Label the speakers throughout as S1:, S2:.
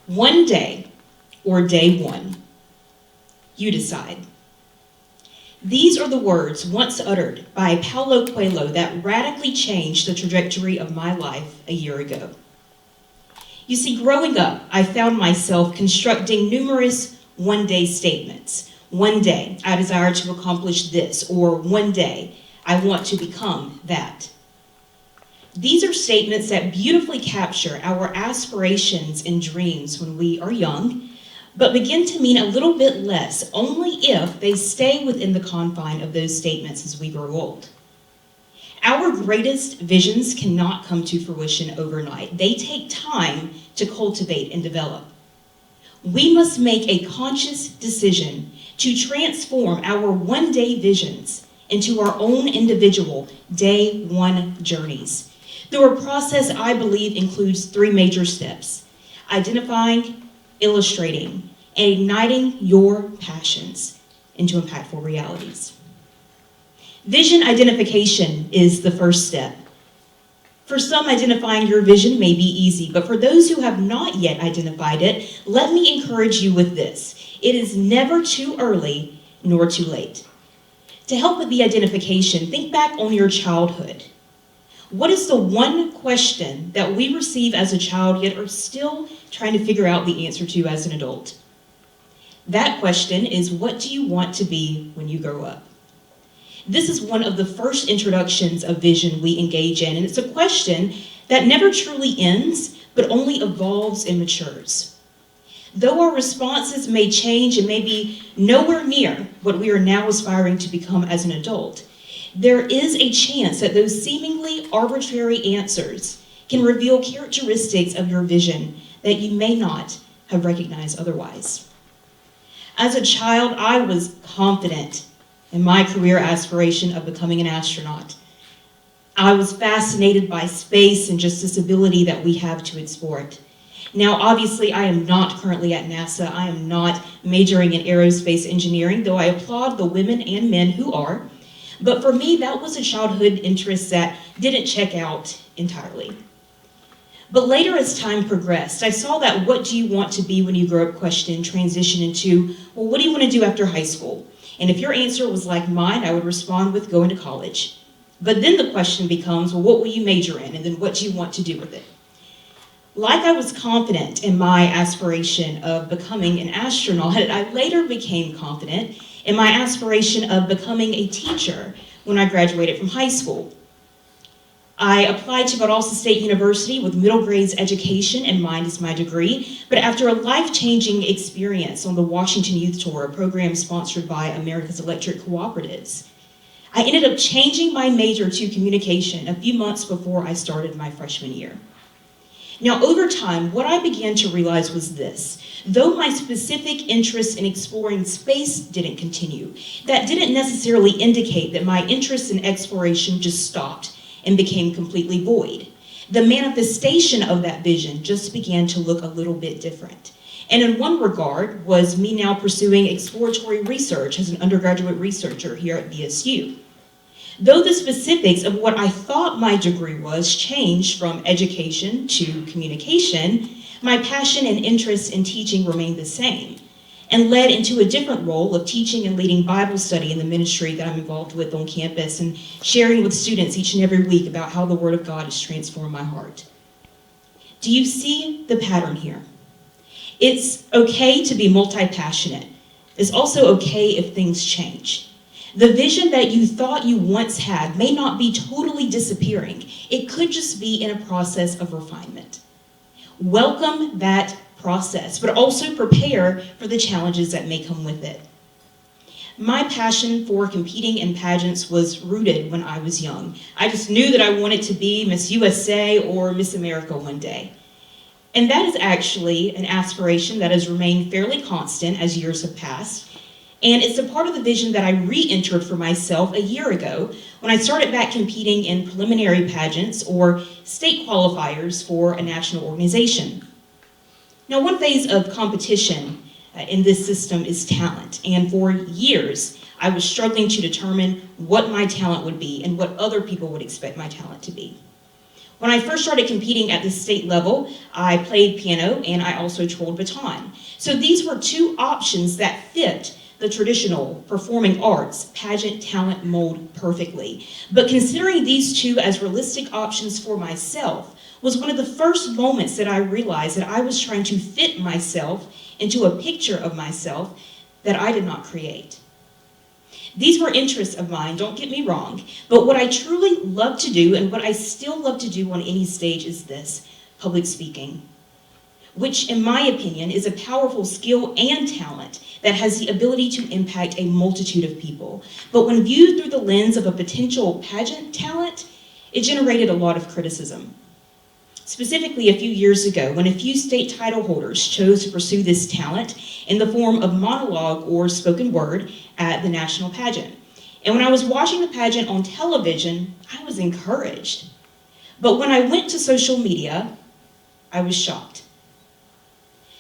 S1: One day, or day one. You decide. These are the words once uttered by Paulo Coelho that radically changed the trajectory of my life a year ago. You see, growing up, I found myself constructing numerous one-day statements. One day, I desire to accomplish this, or one day, I want to become that. These are statements that beautifully capture our aspirations and dreams when we are young, but begin to mean a little bit less only if they stay within the confine of those statements as we grow old. Our greatest visions cannot come to fruition overnight. They take time to cultivate and develop. We must make a conscious decision to transform our one-day visions into our own individual day one journeys through a process I believe includes 3 major steps: identifying, illustrating, and igniting your passions into impactful realities. Vision identification is the first step. For some, identifying your vision may be easy, but for those who have not yet identified it, let me encourage you with this. It is never too early nor too late. To help with the identification, think back on your childhood. What is the one question that we receive as a child yet are still trying to figure out the answer to as an adult? That question is, what do you want to be when you grow up? This is one of the first introductions of vision we engage in, and it's a question that never truly ends, but only evolves and matures. Though our responses may change and may be nowhere near what we are now aspiring to become as an adult, there is a chance that those seemingly arbitrary answers can reveal characteristics of your vision that you may not have recognized otherwise. As a child, I was confident in my career aspiration of becoming an astronaut. I was fascinated by space and just this ability that we have to explore it. Now, obviously, I am not currently at NASA. I am not majoring in aerospace engineering, though I applaud the women and men who are. But for me, that was a childhood interest that didn't check out entirely. But later, as time progressed, I saw that what do you want to be when you grow up question transition into, well, what do you want to do after high school? And if your answer was like mine, I would respond with going to college. But then the question becomes, well, what will you major in? And then what do you want to do with it? Like I was confident in my aspiration of becoming an astronaut, I later became confident in my aspiration of becoming a teacher when I graduated from high school. I applied to TEDxValdostaState University with middle grades education in mind as my degree, but after a life-changing experience on the Washington Youth Tour, a program sponsored by America's Electric Cooperatives, I ended up changing my major to communication a few months before I started my freshman year. Now, over time, what I began to realize was this. Though my specific interest in exploring space didn't continue, that didn't necessarily indicate that my interest in exploration just stopped and became completely void. The manifestation of that vision just began to look a little bit different. And in one regard was me now pursuing exploratory research as an undergraduate researcher here at BSU. Though the specifics of what I thought my degree was changed from education to communication, my passion and interest in teaching remained the same and led into a different role of teaching and leading Bible study in the ministry that I'm involved with on campus and sharing with students each and every week about how the Word of God has transformed my heart. Do you see the pattern here? It's okay to be multi-passionate. It's also okay if things change. The vision that you thought you once had may not be totally disappearing. It could just be in a process of refinement. Welcome that process, but also prepare for the challenges that may come with it. My passion for competing in pageants was rooted when I was young. I just knew that I wanted to be Miss USA or Miss America one day. And that is actually an aspiration that has remained fairly constant as years have passed. And it's a part of the vision that I re-entered for myself a year ago when I started back competing in preliminary pageants or state qualifiers for a national organization. Now, one phase of competition in this system is talent. And for years, I was struggling to determine what my talent would be and what other people would expect my talent to be. When I first started competing at the state level, I played piano and I also twirled baton. So these were two options that fit the traditional performing arts pageant talent mold perfectly. But considering these two as realistic options for myself was one of the first moments that I realized that I was trying to fit myself into a picture of myself that I did not create. These were interests of mine, don't get me wrong, but what I truly love to do and what I still love to do on any stage is this, public speaking, which in my opinion is a powerful skill and talent that has the ability to impact a multitude of people. But when viewed through the lens of a potential pageant talent, it generated a lot of criticism. Specifically a few years ago, when a few state title holders chose to pursue this talent in the form of monologue or spoken word at the national pageant. And when I was watching the pageant on television, I was encouraged. But when I went to social media, I was shocked.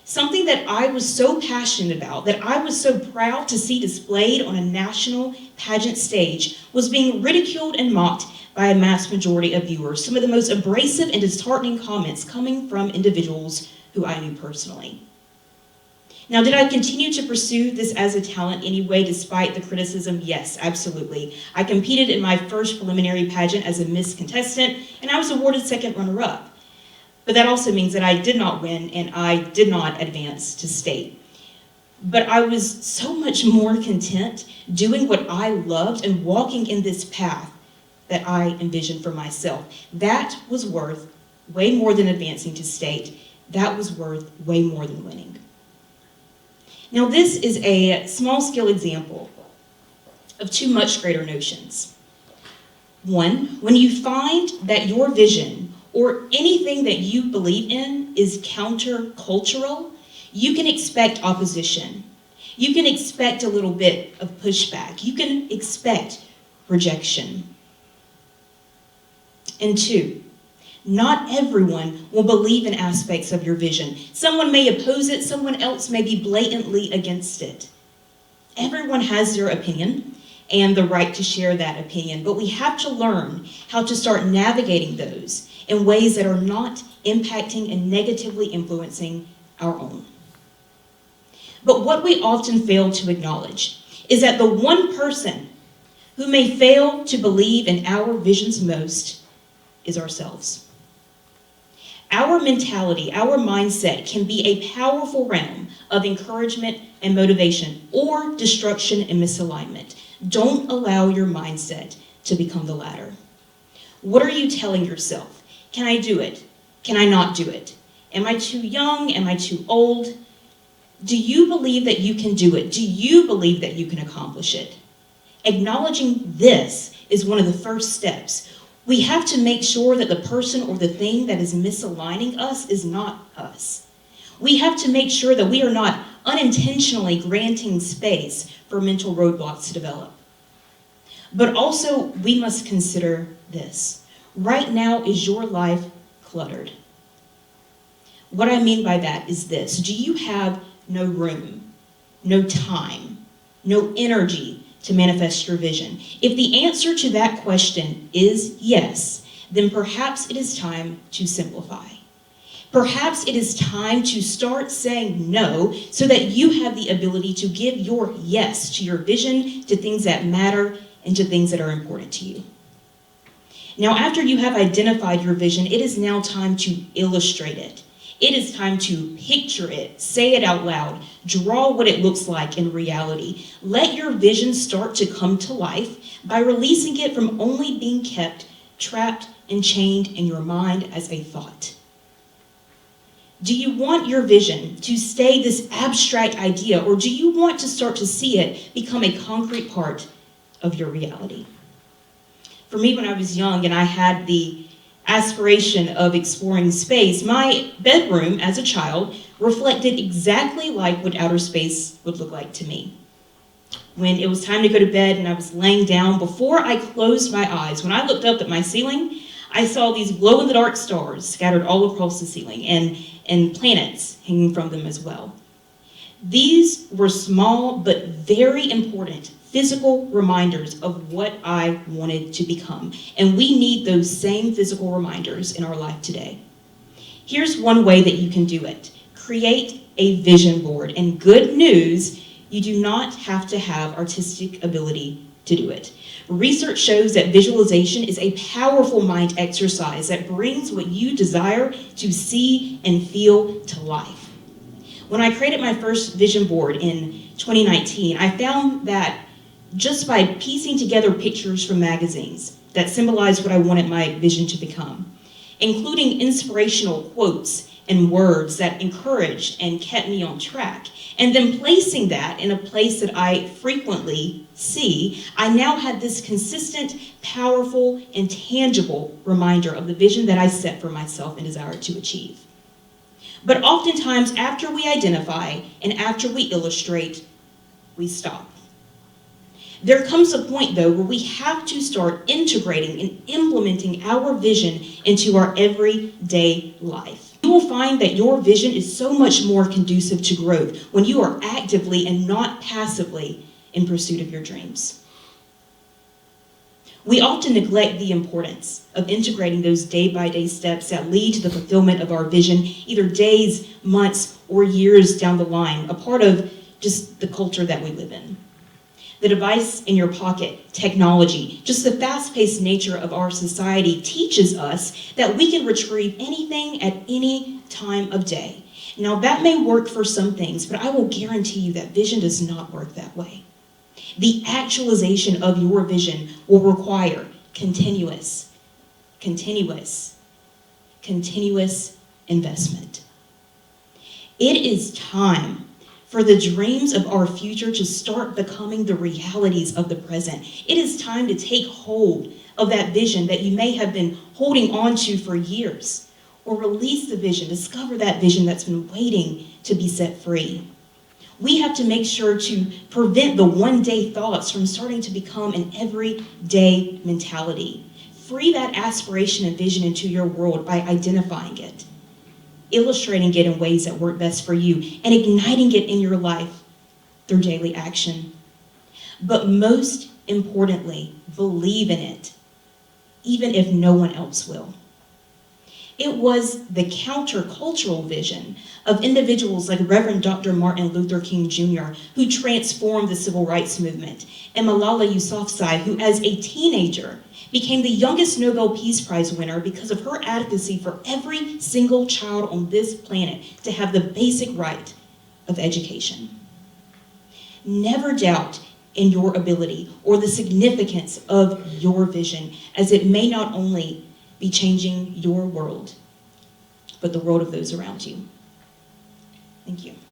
S1: Something that I was so passionate about, that I was so proud to see displayed on a national pageant stage, was being ridiculed and mocked by a mass majority of viewers. Some of the most abrasive and disheartening comments coming from individuals who I knew personally. Now, did I continue to pursue this as a talent anyway, despite the criticism? Yes, absolutely. I competed in my first preliminary pageant as a Miss contestant, and I was awarded second runner-up. But that also means that I did not win and I did not advance to state. But I was so much more content doing what I loved and walking in this path that I envisioned for myself. That was worth way more than advancing to state. That was worth way more than winning. Now this is a small-scale example of two much greater notions. One, when you find that your vision or anything that you believe in is counter-cultural, you can expect opposition. You can expect a little bit of pushback. You can expect rejection. And two, not everyone will believe in aspects of your vision. Someone may oppose it, someone else may be blatantly against it. Everyone has their opinion and the right to share that opinion, but we have to learn how to start navigating those in ways that are not impacting and negatively influencing our own. But what we often fail to acknowledge is that the one person who may fail to believe in our visions most is ourselves. Our mentality, our mindset can be a powerful realm of encouragement and motivation or destruction and misalignment. Don't allow your mindset to become the latter. What are you telling yourself? Can I do it? Can I not do it? Am I too young? Am I too old? Do you believe that you can do it? Do you believe that you can accomplish it? Acknowledging this is one of the first steps. We have to make sure that the person or the thing that is misaligning us is not us. We have to make sure that we are not unintentionally granting space for mental roadblocks to develop. But also, we must consider this. Right now, is your life cluttered? What I mean by that is this. Do you have no room, no time, no energy to manifest your vision? If the answer to that question is yes, then perhaps it is time to simplify. Perhaps it is time to start saying no so that you have the ability to give your yes to your vision, to things that matter, and to things that are important to you. Now, after you have identified your vision, it is now time to illustrate it. It is time to picture it, say it out loud, draw what it looks like in reality. Let your vision start to come to life by releasing it from only being kept trapped and chained in your mind as a thought. Do you want your vision to stay this abstract idea, or do you want to start to see it become a concrete part of your reality? For me, when I was young and I had the aspiration of exploring space, my bedroom as a child reflected exactly like what outer space would look like to me. When it was time to go to bed and I was laying down, before I closed my eyes, when I looked up at my ceiling, I saw these glow-in-the-dark stars scattered all across the ceiling and planets hanging from them as well. These were small but very important physical reminders of what I wanted to become. And we need those same physical reminders in our life today. Here's one way that you can do it. Create a vision board. And good news, you do not have to have artistic ability to do it. Research shows that visualization is a powerful mind exercise that brings what you desire to see and feel to life. When I created my first vision board in 2019, I found that just by piecing together pictures from magazines that symbolized what I wanted my vision to become, including inspirational quotes and words that encouraged and kept me on track, and then placing that in a place that I frequently see, I now had this consistent, powerful, and tangible reminder of the vision that I set for myself and desired to achieve. But oftentimes, after we identify and after we illustrate, we stop. There comes a point, though, where we have to start integrating and implementing our vision into our everyday life. You will find that your vision is so much more conducive to growth when you are actively and not passively in pursuit of your dreams. We often neglect the importance of integrating those day-by-day steps that lead to the fulfillment of our vision, either days, months, or years down the line, a part of just the culture that we live in. The device in your pocket, technology, just the fast-paced nature of our society teaches us that we can retrieve anything at any time of day. Now, that may work for some things, but I will guarantee you that vision does not work that way. The actualization of your vision will require continuous investment. It is time for the dreams of our future to start becoming the realities of the present. It is time to take hold of that vision that you may have been holding on to for years, or release the vision, discover that vision that's been waiting to be set free. We have to make sure to prevent the one-day thoughts from starting to become an everyday mentality. Free that aspiration and vision into your world by identifying it, illustrating it in ways that work best for you, and igniting it in your life through daily action. But most importantly, believe in it, even if no one else will. It was the countercultural vision of individuals like Reverend Dr. Martin Luther King Jr., who transformed the civil rights movement, and Malala Yousafzai, who as a teenager became the youngest Nobel Peace Prize winner because of her advocacy for every single child on this planet to have the basic right of education. Never doubt in your ability or the significance of your vision, as it may not only be changing your world, but the world of those around you. Thank you.